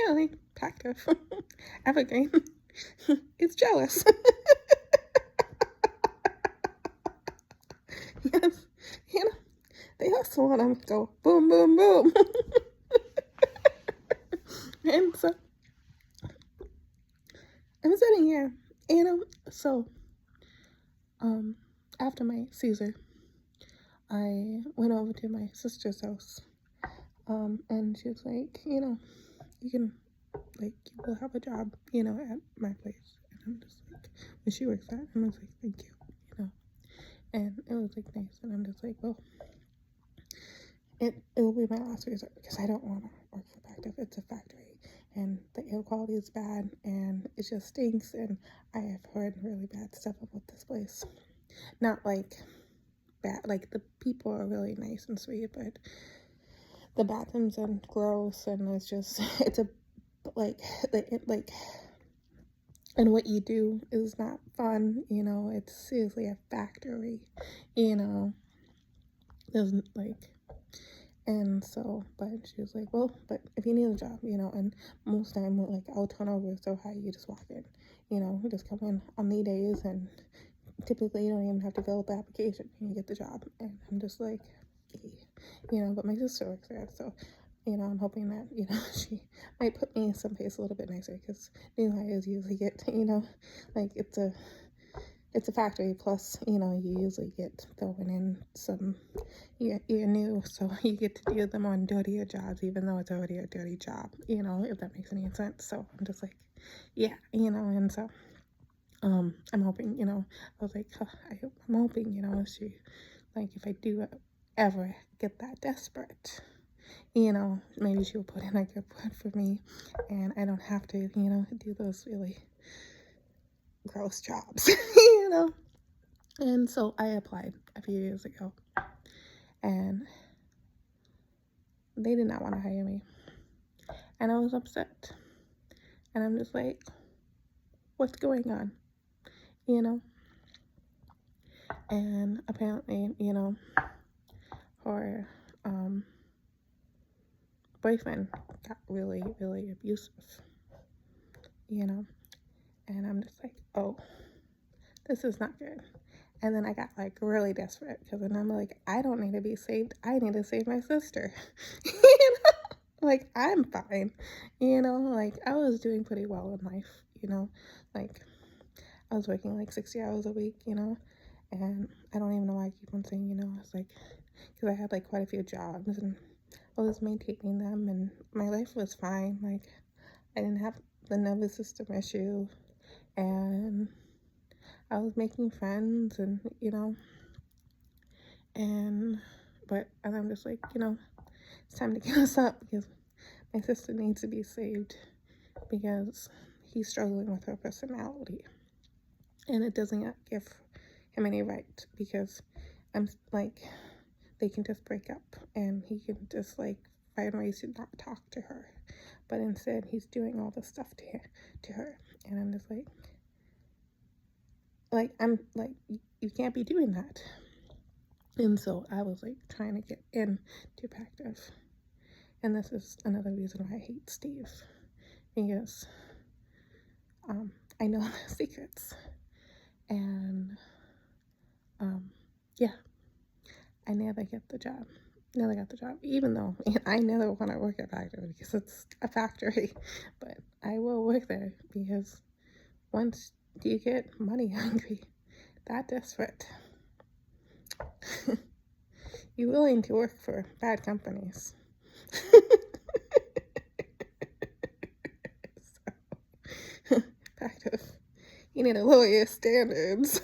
apparently Pactive Evergreen is jealous. Yes, you know, they also want to go boom, boom, boom. And so I'm sitting here, so um after my Caesar, I went over to my sister's house. And she was like, you can, like, you will have a job, at my place. And I'm just like, when she works at, and I was like, thank you. And it was like nice. And I'm just like, well, it will be my last resort because I don't want to work for Pactive. It's a factory, and the air quality is bad, and it just stinks. And I have heard really bad stuff about this place. Not like bad, like the people are really nice and sweet, but the bathrooms are gross, and it's just it's a like and what you do is not fun. It's seriously a factory. Doesn't like. And so, but she was like, well, but if you need a job, and most time, like, our turnover is so high, you just walk in, you just come in on the days, and typically you don't even have to fill out the application, and you get the job. And I'm just like, but my sister works there, so, I'm hoping that, she might put me someplace a little bit nicer, because new hires usually get, like, it's a factory, plus, you usually get thrown in some, you're new, so you get to do the more dirtier jobs, even though it's already a dirty job, if that makes any sense. So I'm just like, yeah, and so, I'm hoping, I was like, I'm hoping, she, like, if I do ever get that desperate, maybe she'll put in a good word for me, and I don't have to, do those really gross jobs, And so I applied a few years ago, and they did not want to hire me, and I was upset, and I'm just like, what's going on, and apparently, her boyfriend got really, really abusive, and I'm just like, oh, this is not good. And then I got like really desperate, because then I'm like, I don't need to be saved. I need to save my sister. Like, I'm fine. Like, I was doing pretty well in life, like, I was working like 60 hours a week, and I don't even know why I keep on saying, I was like, because I had like quite a few jobs, and I was maintaining them, and my life was fine. Like, I didn't have the nervous system issue, and I was making friends, and but I'm just like, it's time to give us up, because my sister needs to be saved, because he's struggling with her personality, and it doesn't give him any right, because I'm like, they can just break up, and he can just like find ways to not talk to her, but instead he's doing all this stuff to her, and I'm just like I'm like, you can't be doing that. And so I was like trying to get into Pactive, and this is another reason why I hate Steve, because I know the secrets, and yeah, I never got the job, even though I never want to work at Pactive because it's a factory, but I will work there, because once you get money hungry, that desperate, you're willing to work for bad companies. So, Pactive, you need to lower your standards.